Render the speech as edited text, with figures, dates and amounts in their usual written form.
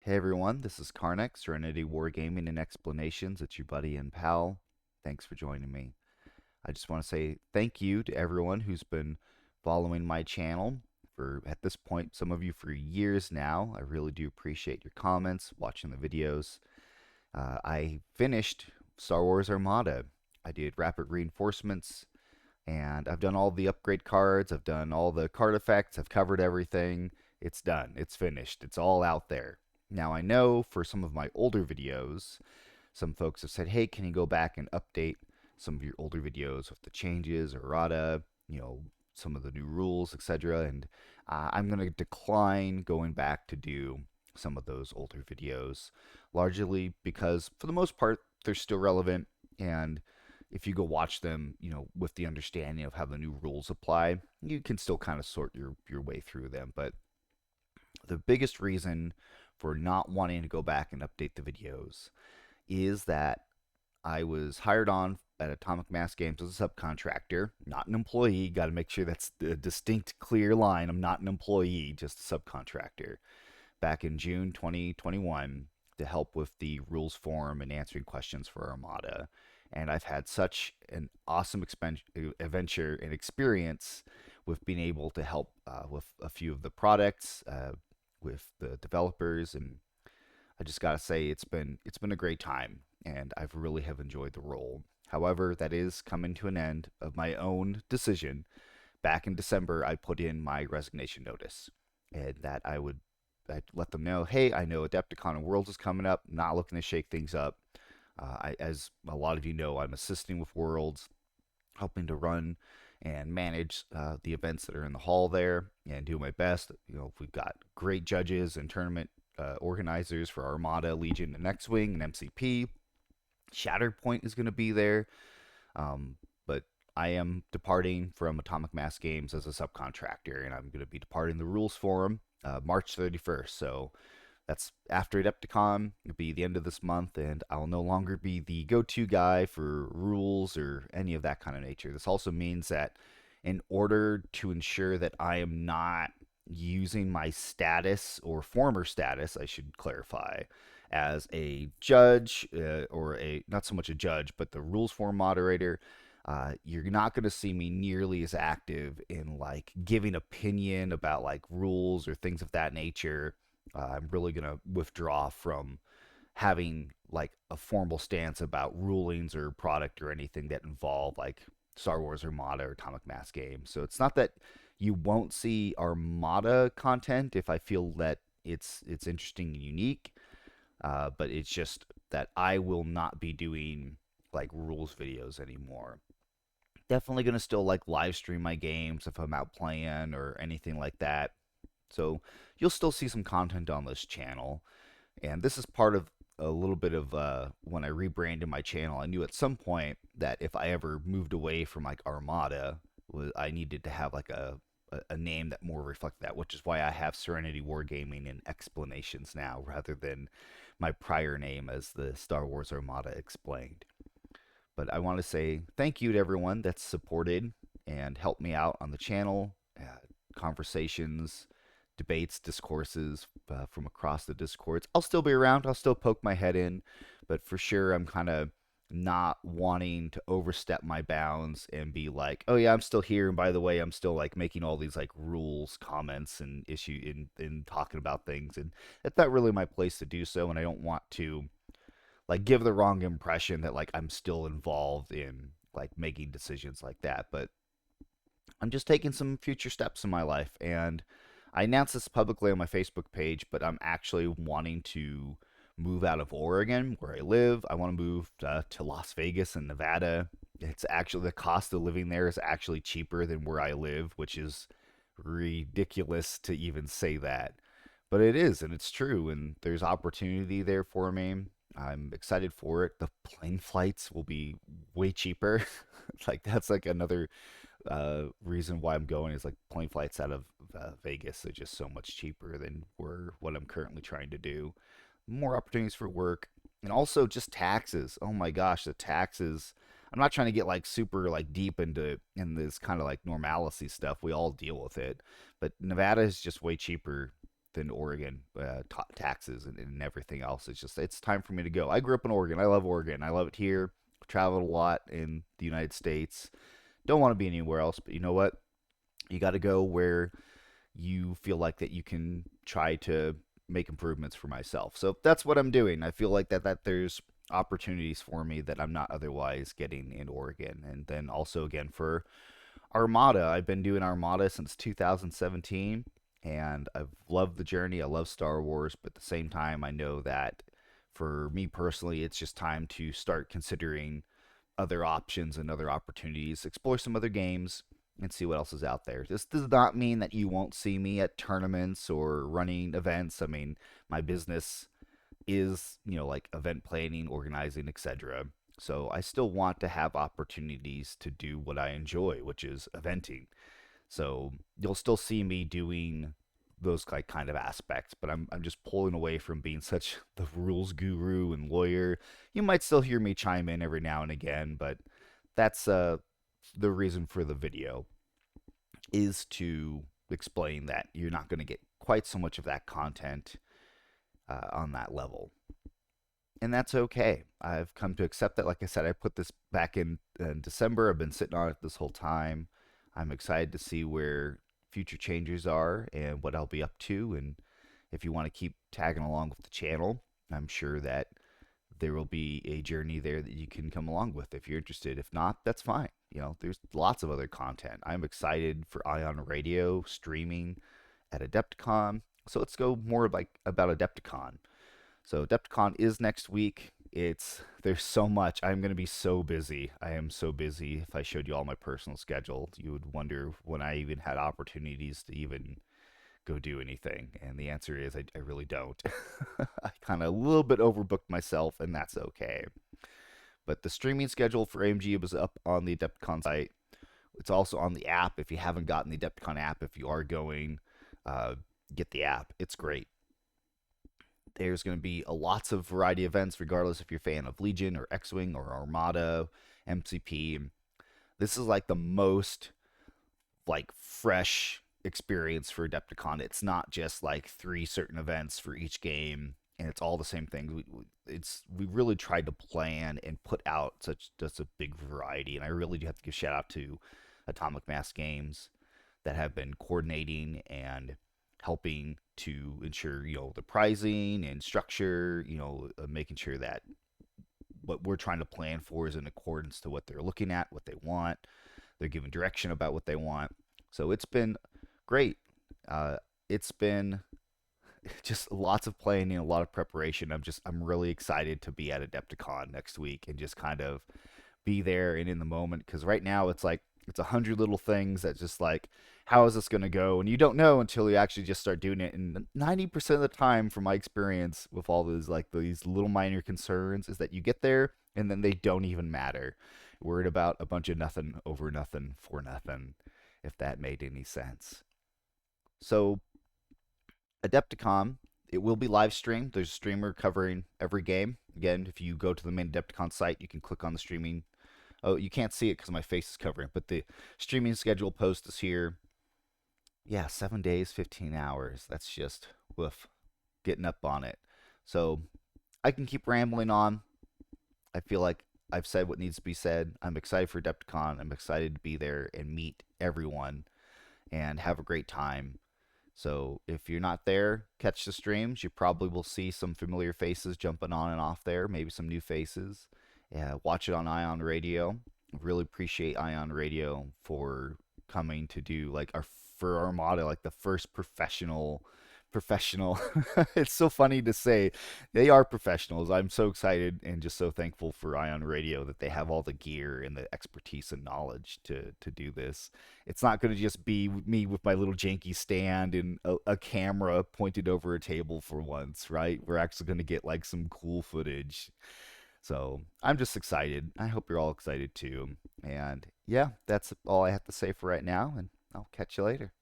Hey everyone, this is Karnak, Serenity Wargaming and Explanations. It's your buddy and pal. Thanks for joining me. I just want to say thank you to everyone who's been following my channel for, at this point, some of you for years now. I really do appreciate your comments, watching the videos. I finished Star Wars Armada. I did rapid reinforcements, and I've done all the upgrade cards. I've done all the card effects. I've covered everything. It's done. It's finished. It's all out there. Now, I know for some of my older videos, some folks have said, hey, can you go back and update some of your older videos with the changes, errata, some of the new rules, etc. And I'm going to decline going back to do some of those older videos, largely because for the most part, they're still relevant. And if you go watch them, with the understanding of how the new rules apply, you can still kind of sort your way through them. But the biggest reason for not wanting to go back and update the videos is that I was hired on at Atomic Mass Games as a subcontractor, not an employee. Got to make sure that's a distinct, clear line. I'm not an employee, just a subcontractor. Back in June 2021 to help with the rules forum and answering questions for Armada. And I've had such an awesome adventure and experience with being able to help with a few of the products, with the developers, and I just gotta say it's been a great time, and I've really have enjoyed the role. However, that is coming to an end of my own decision. Back in December, I put in my resignation notice, and that I'd let them know, hey, I know Adepticon and Worlds is coming up. Not looking to shake things up. As a lot of you know, I'm assisting with Worlds, helping to run and manage the events that are in the hall there, and do my best. We've got great judges and tournament organizers for Armada, Legion, and X-Wing and MCP. Shatterpoint is going to be there, but I am departing from Atomic Mass Games as a subcontractor, and I'm going to be departing the Rules Forum March 31st. So that's after Adepticon. It'll be the end of this month, and I'll no longer be the go-to guy for rules or any of that kind of nature. This also means that in order to ensure that I am not using my status or former status, I should clarify, as a judge or a not so much a judge, but the rules forum moderator, you're not going to see me nearly as active in like giving opinion about like rules or things of that nature. I'm really going to withdraw from having like a formal stance about rulings or product or anything that involve like Star Wars Armada or Atomic Mass games. So it's not that you won't see Armada content if I feel that it's interesting and unique, but it's just that I will not be doing like rules videos anymore. Definitely gonna still like live stream my games if I'm out playing or anything like that. So you'll still see some content on this channel. And this is part of a little bit of when I rebranded my channel. I knew at some point that if I ever moved away from like Armada, I needed to have like a name that more reflected that, which is why I have Serenity Wargaming and Explanations now rather than my prior name as the Star Wars Armada Explained. But I want to say thank you to everyone that's supported and helped me out on the channel. Conversations, debates, discourses from across the discords. I'll still be around. I'll still poke my head in, but for sure, I'm kind of not wanting to overstep my bounds and be like, oh yeah, I'm still here, and by the way, I'm still like making all these like rules comments and issue in talking about things, and that's not really my place to do so, and I don't want to like give the wrong impression that like I'm still involved in like making decisions like that. But I'm just taking some future steps in my life, and I announced this publicly on my Facebook page, but I'm actually wanting to move out of Oregon, where I live. I want to move to Las Vegas in Nevada. It's actually the cost of living there is actually cheaper than where I live, which is ridiculous to even say that. But it is, and it's true, and there's opportunity there for me. I'm excited for it. The plane flights will be way cheaper. Like that's like another reason why I'm going is like plane flights out of Vegas are just so much cheaper than what I'm currently trying to do. More opportunities for work, and also just taxes. Oh my gosh, the taxes. I'm not trying to get like super like deep into in this kind of like normalcy stuff. We all deal with it, but Nevada is just way cheaper than Oregon, taxes and everything else. It's time for me to go. I grew up in Oregon. I love Oregon. I love it here. Traveled a lot in the United States. Don't want to be anywhere else, but you know what? You got to go where you feel like that you can try to make improvements for myself. So that's what I'm doing. I feel like that there's opportunities for me that I'm not otherwise getting in Oregon. And then also again for Armada, I've been doing Armada since 2017 and I've loved the journey. I love Star Wars, but at the same time I know that for me personally it's just time to start considering other options and other opportunities, explore some other games, and see what else is out there. This does not mean that you won't see me at tournaments or running events. I mean, my business is, like event planning, organizing, etc. So I still want to have opportunities to do what I enjoy, which is eventing. So you'll still see me doing those kind of aspects, but I'm just pulling away from being such the rules guru and lawyer. You might still hear me chime in every now and again, but that's the reason for the video is to explain that you're not going to get quite so much of that content on that level. And that's okay. I've come to accept that. Like I said, I put this back in December. I've been sitting on it this whole time. I'm excited to see where future changes are and what I'll be up to. And if you want to keep tagging along with the channel, I'm sure that there will be a journey there that you can come along with if you're interested. If not, that's fine. There's lots of other content. I'm excited for Ion Radio streaming at Adepticon. So let's go more like about Adepticon. So Adepticon is next week. There's so much. I'm going to be so busy. I am so busy. If I showed you all my personal schedule, you would wonder when I even had opportunities to even go do anything. And the answer is I really don't. I kind of a little bit overbooked myself, and that's okay. But the streaming schedule for AMG was up on the Adepticon site. It's also on the app. If you haven't gotten the Adepticon app, if you are going, get the app. It's great. There's going to be lots of variety of events, regardless if you're a fan of Legion or X-Wing or Armada, MCP. This is like the most fresh experience for Adepticon. It's not just like 3 certain events for each game, and it's all the same things. We really tried to plan and put out just a big variety, and I really do have to give shout out to Atomic Mass Games that have been coordinating and helping to ensure the pricing and structure, making sure that what we're trying to plan for is in accordance to what they're looking at, what they want. They're giving direction about what they want. So it's been great. It's been just lots of planning, a lot of preparation. I'm really excited to be at Adepticon next week and just kind of be there and in the moment, because right now it's 100 little things that just how is this going to go, and you don't know until you actually just start doing it. And 90% of the time, from my experience with all these little minor concerns, is that you get there and then they don't even matter. Worried about a bunch of nothing over nothing for nothing, if that made any sense. So Adepticon, it will be live streamed. There's a streamer covering every game. Again, if you go to the main Adepticon site, you can click on the streaming. Oh, you can't see it because my face is covering, but the streaming schedule post is here. Yeah, 7 days, 15 hours. That's just woof, getting up on it. So I can keep rambling on. I feel like I've said what needs to be said. I'm excited for Adepticon. I'm excited to be there and meet everyone and have a great time. So if you're not there, catch the streams. You probably will see some familiar faces jumping on and off there, maybe some new faces. Yeah, watch it on Ion Radio. Really appreciate Ion Radio for coming to do for Armada, the first professional. It's so funny to say they are professionals. I'm so excited and just so thankful for Ion Radio that they have all the gear and the expertise and knowledge to do this. It's not going to just be me with my little janky stand and a camera pointed over a table for once, right? We're actually going to get some cool footage. So I'm just excited. I hope you're all excited too. And yeah, that's all I have to say for right now, and I'll catch you later.